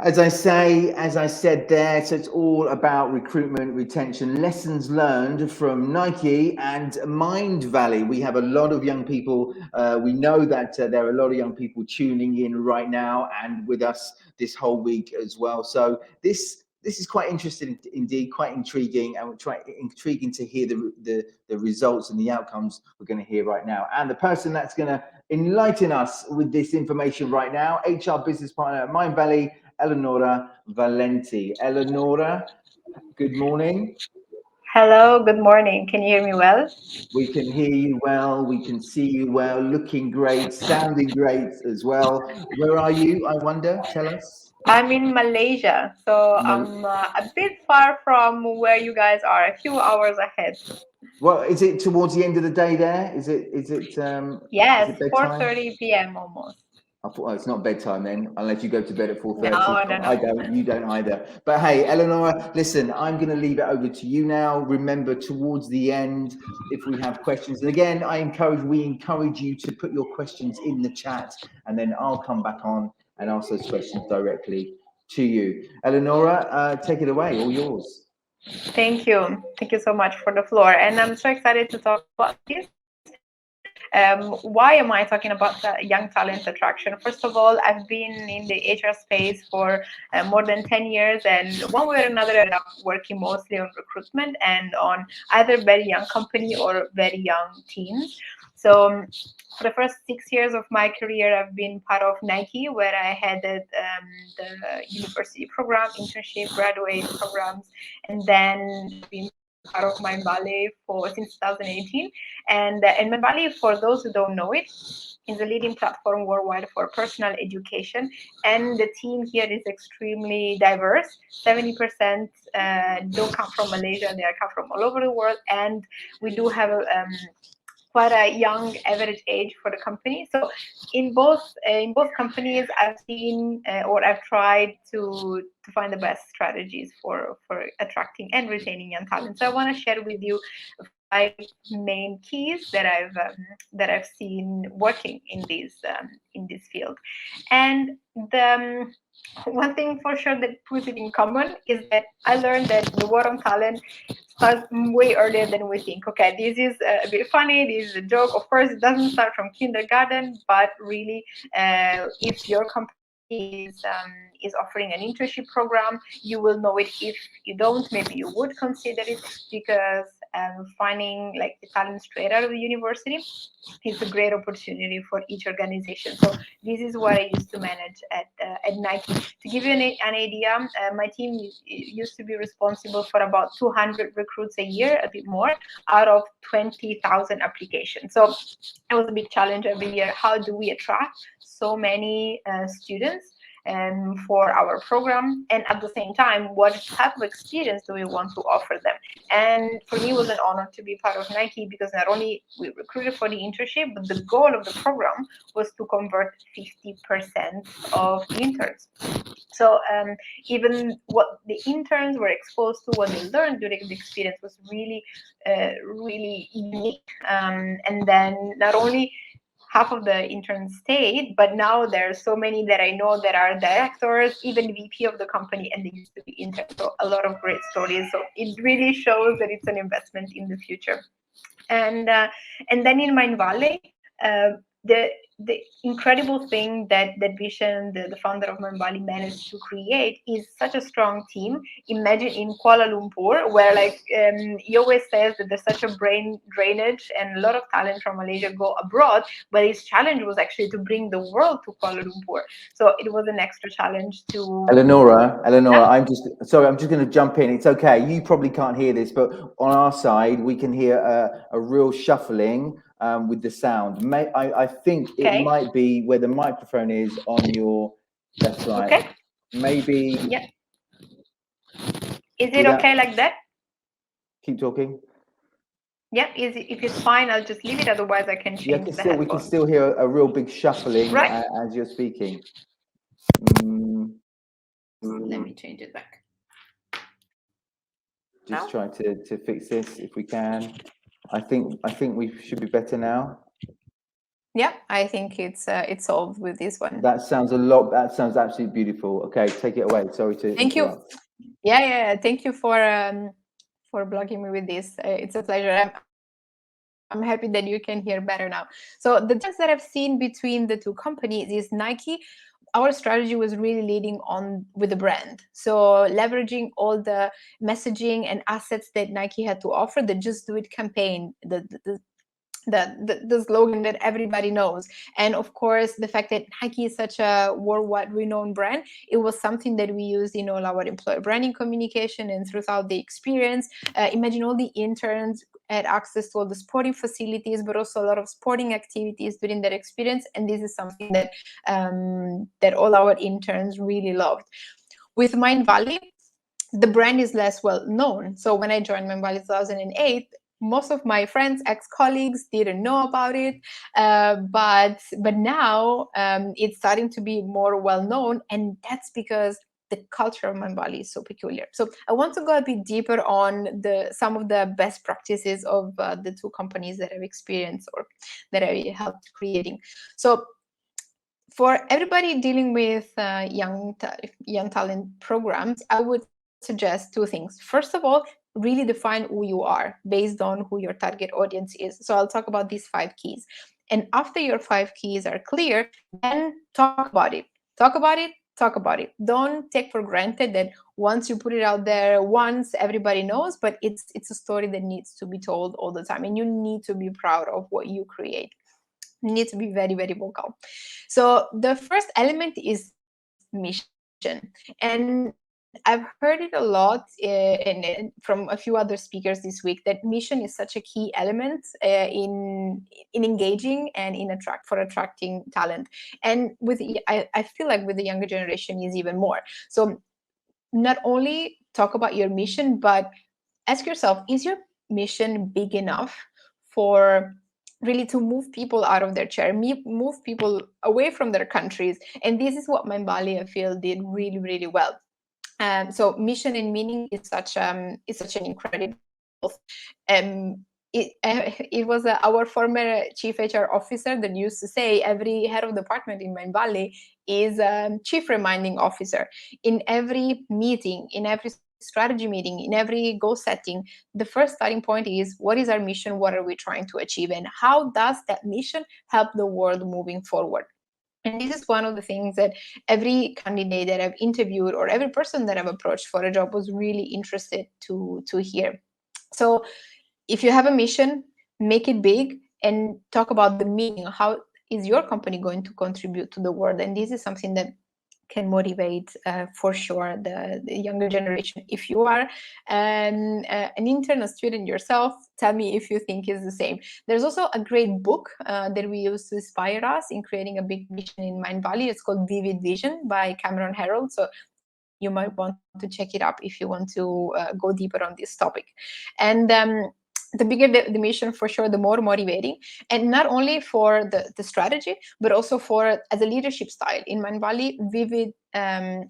As I said there, so it's all about recruitment, retention, lessons learned from Nike and Mind Valley. We have a lot of young people. We know that there are a lot of young people tuning in right now and with us this whole week as well. So this is quite interesting indeed, quite intriguing, and intriguing to hear the results and the outcomes we're going to hear right now. And the person that's going to enlighten us with this information right now, HR business partner at Mind Valley, Eleonora Valenti. Eleonora, good morning. Hello, good morning. Can you hear me well? We can hear you well, we can see you well, looking great, sounding great as well. Where are you, I wonder? Tell us. I'm in Malaysia, so I'm a bit far from where you guys are, a few hours ahead. Well, is it towards the end of the day there? Is it Yes, bedtime? 4:30 p.m. almost. I thought, oh, it's not bedtime then, unless you go to bed at 4:30. No, no, I no. don't, you don't either. But hey, Eleonora, listen, I'm going to leave it over to you now. Remember, towards the end, if we have questions, and again, we encourage you to put your questions in the chat, and then I'll come back on and ask those questions directly to you. Eleonora, take it away, all yours. Thank you. Thank you so much for the floor. And I'm so excited to talk about this. Why am I talking about young talent attraction? First of all, I've been in the HR space for more than 10 years, and one way or another, I ended up working mostly on recruitment and on either very young company or very young teams. So for the first 6 years of my career, I've been part of Nike, where I headed the university program, internship, graduate programs, and then I've been part of Mind Valley since 2018. And Mind Valley, for those who don't know it, is a leading platform worldwide for personal education. And the team here is extremely diverse. 70% don't come from Malaysia, they come from all over the world. And we do have quite a young average age for the company. So in both companies, I've seen or I've tried to find the best strategies for attracting and retaining young talent. So I want to share with you 5 main keys that I've seen working in this field. And the one thing for sure that puts it in common is that I learned that the war on talent starts way earlier than we think. Okay, this is a bit funny, this is a joke. Of course, it doesn't start from kindergarten, but really, if your company is offering an internship program, you will know it. If you don't, maybe you would consider it, because finding like the talent straight out of the university is a great opportunity for each organization. So this is what I used to manage at Nike. To give you an idea, my team used to be responsible for about 200 recruits a year, a bit more, out of 20,000 applications. So it was a big challenge every year. How do we attract so many students for our program, and at the same time, what type of experience do we want to offer them? And for me, it was an honor to be part of Nike, because not only we recruited for the internship, but the goal of the program was to convert 50% of the interns. So even what the interns were exposed to, what they learned during the experience, was really, really unique. And then not only half of the interns stayed, but now there are so many that I know that are directors, even VP of the company, and they used to be interns. So a lot of great stories. So it really shows that it's an investment in the future. And then in Mind Valley, the incredible thing that Vishen, the founder of Mind Valley, managed to create is such a strong team. Imagine in Kuala Lumpur, where he always says that there's such a brain drainage and a lot of talent from Malaysia go abroad, but his challenge was actually to bring the world to Kuala Lumpur. So it was an extra challenge to Eleonora, yeah. I'm just going to jump in. It's okay. You probably can't hear this, but on our side, we can hear a real shuffling with the sound. I think it Okay. might be where the microphone is on your left side. Okay. Maybe. Yeah. Is it okay like that? Keep talking. Yeah, if it's fine, I'll just leave it. Otherwise, I can change the headphone. We can still hear a real big shuffling right? as you're speaking. Let me change it back. Just try to fix this if we can. I think we should be better now. Yeah, I think it's solved with this one. That sounds a lot. That sounds absolutely beautiful. Okay, take it away. Sorry to Thank you. interrupt. Yeah. Thank you for blocking me with this. It's a pleasure. I'm happy that you can hear better now. So the difference that I've seen between the two companies is Nike. Our strategy was really leading on with the brand. So leveraging all the messaging and assets that Nike had to offer, the Just Do It campaign, the slogan that everybody knows, and of course the fact that Nike is such a worldwide renowned brand, it was something that we used in all our employer branding communication and throughout the experience. Imagine all the interns had access to all the sporting facilities, but also a lot of sporting activities during that experience, and this is something that that all our interns really loved. With Mindvalley, the brand is less well known. So when I joined Mindvalley 2008, most of my friends, ex-colleagues, didn't know about it, but now it's starting to be more well known, and that's because the culture of Mindvalley is so peculiar. So I want to go a bit deeper on some of the best practices of the two companies that I've experienced or that I helped creating. So for everybody dealing with young talent programs, I would suggest two things. First of all, really define who you are based on who your target audience is. So I'll talk about these 5 keys. And after your 5 keys are clear, then talk about it. Talk about it. Talk about it. Don't take for granted that once you put it out there, once everybody knows, but it's a story that needs to be told all the time. And you need to be proud of what you create. You need to be very, very vocal. So the first element is mission. And I've heard it a lot from a few other speakers this week that mission is such a key element in engaging and for attracting talent. And I feel like with the younger generation is even more. So not only talk about your mission, but ask yourself, is your mission big enough for really to move people out of their chair, move people away from their countries? And this is what Mindvalley, I feel, did really, really well. So mission and meaning is such an incredible. It was our former chief HR officer that used to say every head of department in Mindvalley is chief reminding officer. In every meeting, in every strategy meeting, in every goal setting, the first starting point is, what is our mission? What are we trying to achieve? And how does that mission help the world moving forward? And this is one of the things that every candidate that I've interviewed or every person that I've approached for a job was really interested to hear. So if you have a mission, make it big and talk about the meaning. How is your company going to contribute to the world? And this is something that can motivate for sure the younger generation. If you are an intern, a student yourself, tell me if you think is the same. There's also a great book that we use to inspire us in creating a big vision in Mindvalley. It's called Vivid Vision by Cameron Herold. So you might want to check it up if you want to go deeper on this topic. And the bigger the mission, for sure, the more motivating. And not only for the strategy, but also for as a leadership style. In Mindvalley, vivid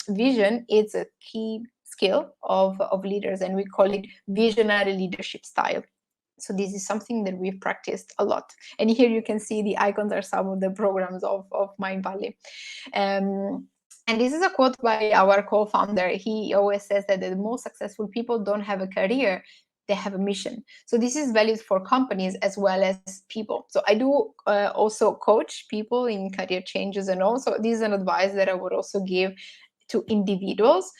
vision is a key skill of leaders, and we call it visionary leadership style. So this is something that we've practiced a lot. And here you can see the icons are some of the programs of Mindvalley. And this is a quote by our co-founder. He always says that the most successful people don't have a career, they have a mission. So this is valid for companies as well as people. So I do also coach people in career changes, and also this is an advice that I would also give to individuals.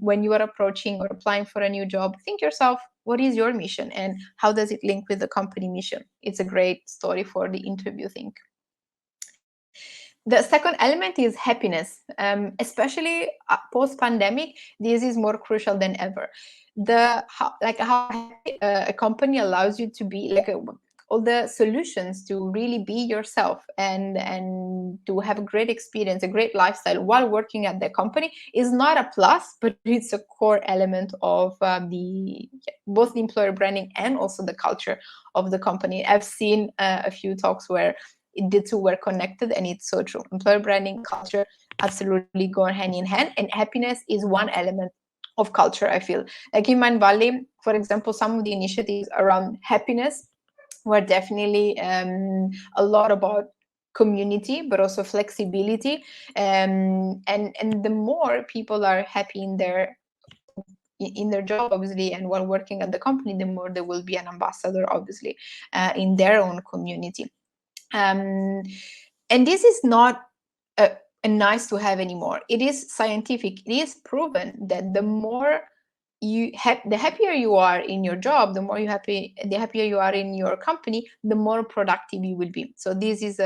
When you are approaching or applying for a new job, think yourself, what is your mission and how does it link with the company mission? It's a great story for the interview thing. The second element is happiness, especially post-pandemic. This is more crucial than ever. How happy a company allows you to be, all the solutions to really be yourself and to have a great experience, a great lifestyle while working at the company is not a plus, but it's a core element of both the employer branding and also the culture of the company. I've seen a few talks where the two were connected, and it's so true. Employer branding, culture absolutely go hand in hand, and happiness is one element of culture, I feel. Like in Mindvalley, for example, some of the initiatives around happiness we're definitely a lot about community, but also flexibility. And the more people are happy in their job, obviously, and while working at the company, the more there will be an ambassador, obviously, in their own community. And this is not a nice to have anymore. It is scientific. It is proven that the more the happier you are in your job, the happier you are in your company, the more productive you will be. So this is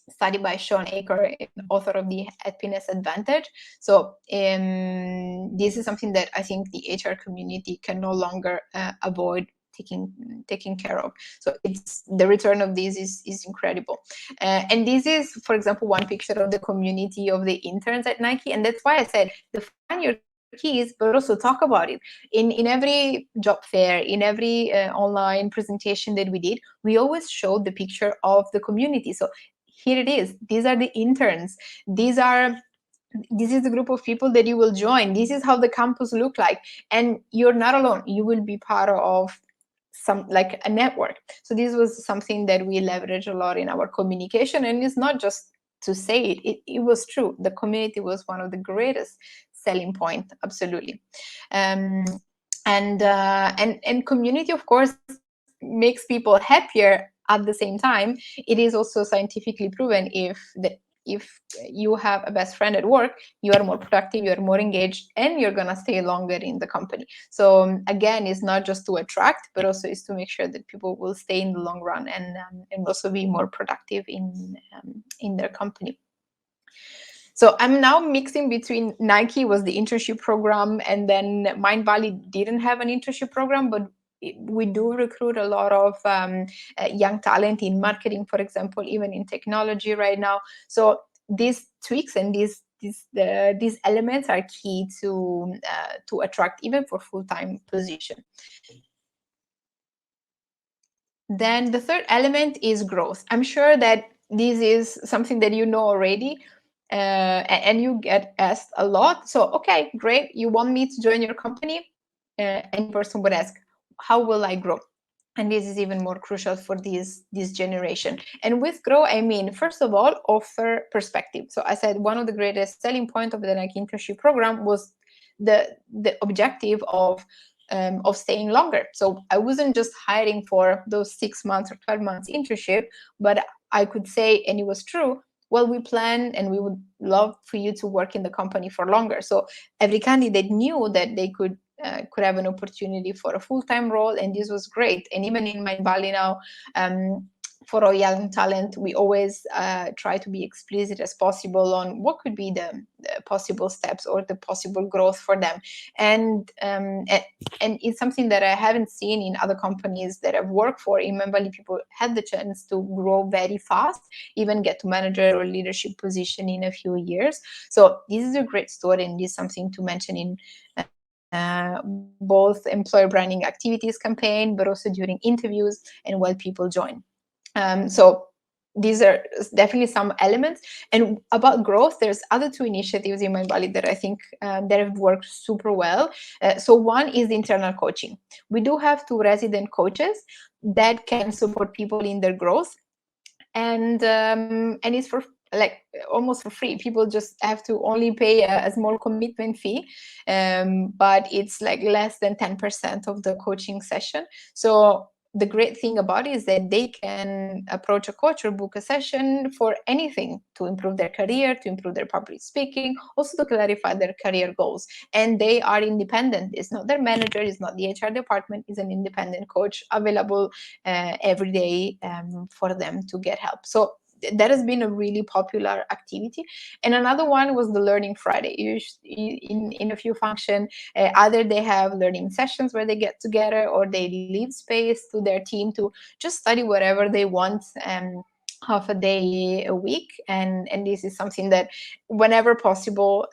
study by Sean Aker, author of the Happiness Advantage. So this is something that I think the HR community can no longer avoid taking care of. So it's the return of this is incredible. And this is, for example, one picture of the community of the interns at Nike. And that's why I said define your keys, but also talk about it. In every job fair, in every online presentation that we did, we always showed the picture of the community. So here it is. These are the interns. This is the group of people that you will join. This is how the campus look like. And you're not alone. You will be part of like a network. So this was something that we leveraged a lot in our communication. And it's not just to say it was true. The community was one of the greatest selling point, absolutely. And community, of course, makes people happier. At the same time, it is also scientifically proven if you have a best friend at work, you are more productive, you are more engaged, and you're gonna stay longer in the company. So again, it's not just to attract, but also is to make sure that people will stay in the long run and also be more productive in their company. So I'm now mixing between Nike was the internship program, and then Mindvalley didn't have an internship program, but we do recruit a lot of young talent in marketing, for example, even in technology right now. So these tweaks and these elements are key to attract even for full-time position. Then the third element is growth. I'm sure that this is something that you know already, and you get asked a lot. So, okay, great. You want me to join your company? Any person would ask, how will I grow? And this is even more crucial for this generation. And with grow, I mean, first of all, offer perspective. So I said one of the greatest selling point of the Nike internship program was the objective of staying longer. So I wasn't just hiring for those 6 months or 12 months internship, but I could say, and it was true, well, we plan and we would love for you to work in the company for longer. So every candidate knew that they could have an opportunity for a full-time role, and this was great. And even in Mindvalley now, for our young talent, we always try to be explicit as possible on what could be the possible steps or the possible growth for them. And it's something that I haven't seen in other companies that I've worked for. In Mindvalley, people had the chance to grow very fast, even get to manager or leadership position in a few years. So this is a great story, and this is something to mention in both employer branding activities campaign, but also during interviews and while people join. So these are definitely some elements. And about growth, there's other two initiatives in Mindvalley that I think that have worked super well. So one is internal coaching. We do have 2 resident coaches that can support people in their growth, and it's for like almost for free. People just have to only pay a small commitment fee, but it's like less than 10% of the coaching session. So the great thing about it is that they can approach a coach or book a session for anything to improve their career, to improve their public speaking, also to clarify their career goals. And they are independent. It's not their manager, it's not the HR department, it's an independent coach available every day for them to get help. So that has been a really popular activity. And another one was the Learning Friday. In a few functions, either they have learning sessions where they get together, or they leave space to their team to just study whatever they want, half a day a week. And this is something that whenever possible,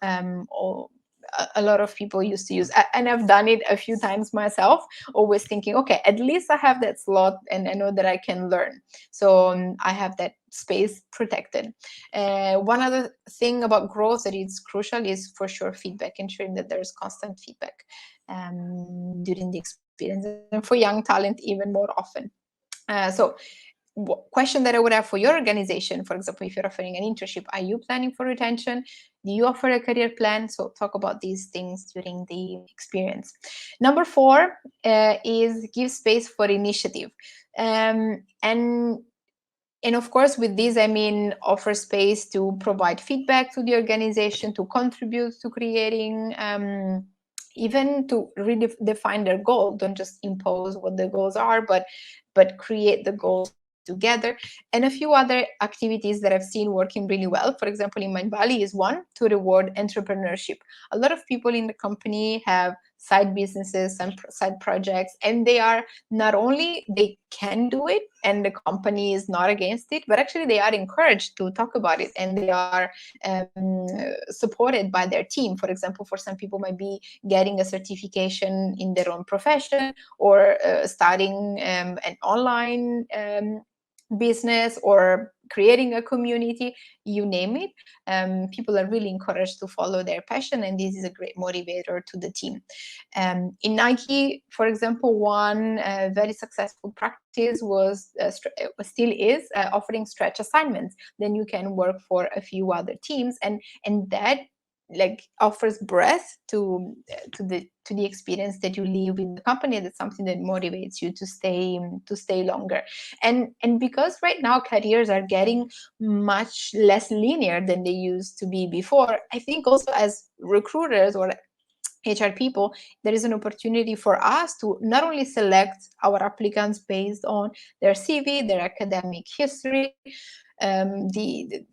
a lot of people used to use, and I've done it a few times myself, always thinking, okay, at least I have that slot and I know that I can learn. So I have that space protected. One other thing about growth that is crucial is for sure feedback, ensuring that there's constant feedback during the experience, and for young talent even more often. So question that I would have for your organization, for example, if you're offering an internship, are you planning for retention? Do you offer a career plan? So talk about these things during the experience. Number 4 is give space for initiative. And of course, with this, I mean, offer space to provide feedback to the organization, to contribute to creating, even to redefine their goal. Don't just impose what the goals are, but create the goals together. And a few other activities that I've seen working really well, for example, in Mind Valley, is one, to reward entrepreneurship. A lot of people in the company have side businesses and side projects, and they are not only they can do it and the company is not against it, but actually they are encouraged to talk about it, and they are supported by their team. For example, for some people might be getting a certification in their own profession, or starting an online business, or creating a community, you name it. People are really encouraged to follow their passion, and this is a great motivator to the team. In Nike, for example, one very successful practice was still is offering stretch assignments. Then you can work for a few other teams, and that like offers breadth to the experience that you live in the company. That's something that motivates you to stay longer. And because right now careers are getting much less linear than they used to be before, I think also as recruiters or HR people, there is an opportunity for us to not only select our applicants based on their CV, their academic history, the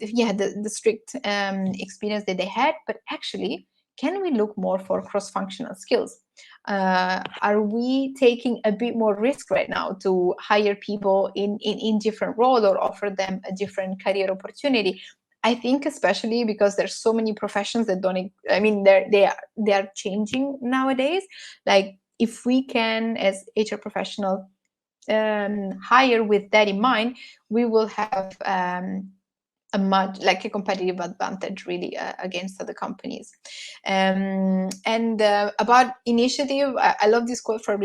strict experience that they had, but actually, can we look more for cross-functional skills? Are we taking a bit more risk right now to hire people in different roles, or offer them a different career opportunity? I think especially because there's so many professions that don't, I mean, they are changing nowadays. Like if we can, as HR professional, hire with that in mind, we will have a much like a competitive advantage really against other companies. And about initiative, I love this quote from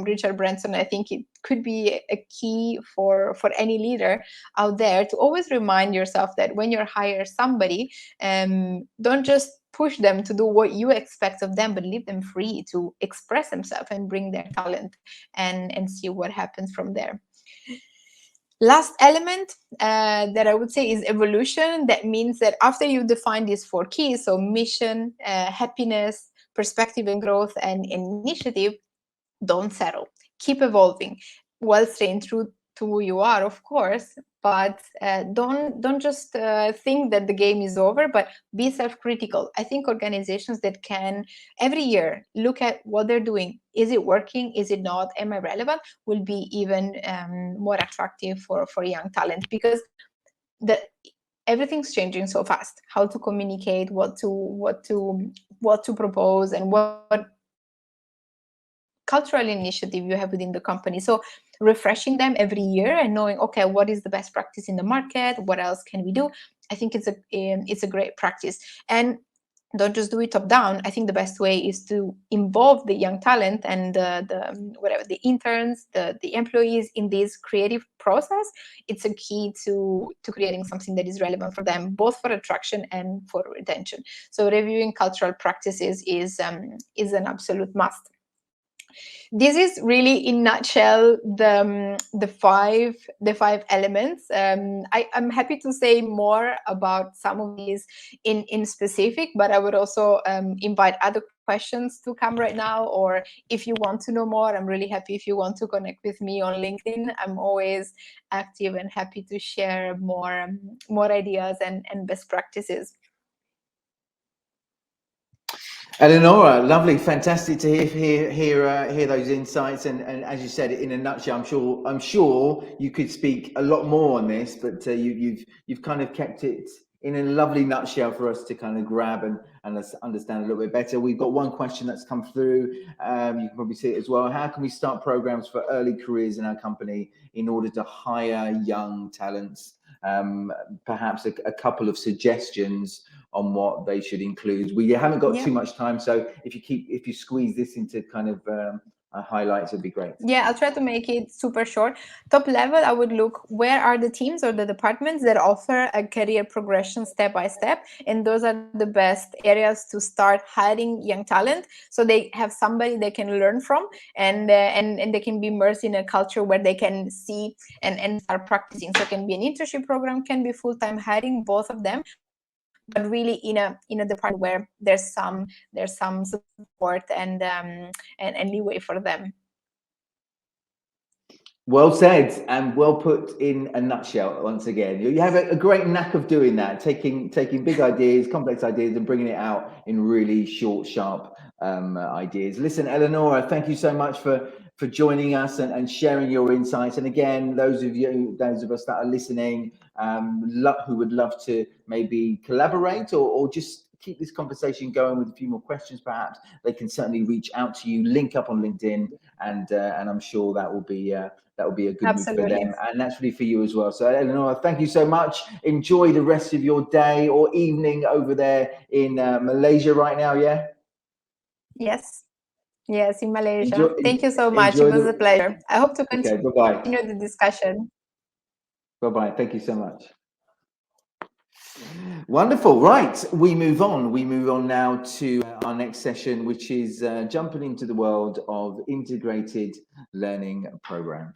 Richard Branson. I think it could be a key for any leader out there to always remind yourself that when you're hire somebody, don't just push them to do what you expect of them, but leave them free to express themselves and bring their talent, and see what happens from there. Last element that I would say is evolution. That means that after you define these 4 keys, so mission, happiness, perspective and growth, and initiative, don't settle. Keep evolving while staying true to who you are, of course, but don't just think that the game is over, but be self-critical. I think organizations that can every year look at what they're doing, is it working, is it not, am I relevant, will be even more attractive for young talent, because everything's changing so fast. How to communicate, what to propose, and what cultural initiative you have within the company. So refreshing them every year and knowing, okay, what is the best practice in the market, what else can we do? I think it's a great practice. And don't just do it top down. I think the best way is to involve the young talent and the interns, the employees in this creative process. It's a key to creating something that is relevant for them, both for attraction and for retention. So reviewing cultural practices is an absolute must. This is really, in nutshell, the five elements. I'm happy to say more about some of these in specific, but I would also invite other questions to come right now, or if you want to know more, I'm really happy if you want to connect with me on LinkedIn. I'm always active and happy to share more ideas and best practices. Eleonora, lovely, fantastic to hear those insights, and as you said, in a nutshell, I'm sure you could speak a lot more on this, but you've kind of kept it in a lovely nutshell for us to kind of grab and understand a little bit better. We've got one question that's come through. You can probably see it as well. How can we start programs for early careers in our company in order to hire young talents? Perhaps a couple of suggestions on what they should include. We haven't got too much time, so if you squeeze this into kind of highlights would be great. Yeah, I'll try to make it super short. Top level, I would look where are the teams or the departments that offer a career progression step by step, and those are the best areas to start hiring young talent, so they have somebody they can learn from, and they can be immersed in a culture where they can see and start practicing. So it can be an internship program, can be full-time hiring, both of them, but really in a department where there's some support and leeway for them. Well said and well put in a nutshell. Once again, you have a great knack of doing that, taking big ideas, complex ideas, and bringing it out in really short, sharp ideas. Listen, Eleonora, thank you so much for joining us and sharing your insights. And again, those of us that are listening, who would love to maybe collaborate or just keep this conversation going with a few more questions, perhaps they can certainly reach out to you, link up on LinkedIn, and I'm sure that will be a good Absolutely. move for them, and naturally for you as well. So Eleonora, thank you so much. Enjoy the rest of your day or evening over there in Malaysia right now. Yes, in Malaysia. Thank you so much. It was a pleasure. I hope to continue the discussion. Bye-bye. Thank you so much. Wonderful. Right, we move on. We move on now to our next session, which is jumping into the world of integrated learning programs.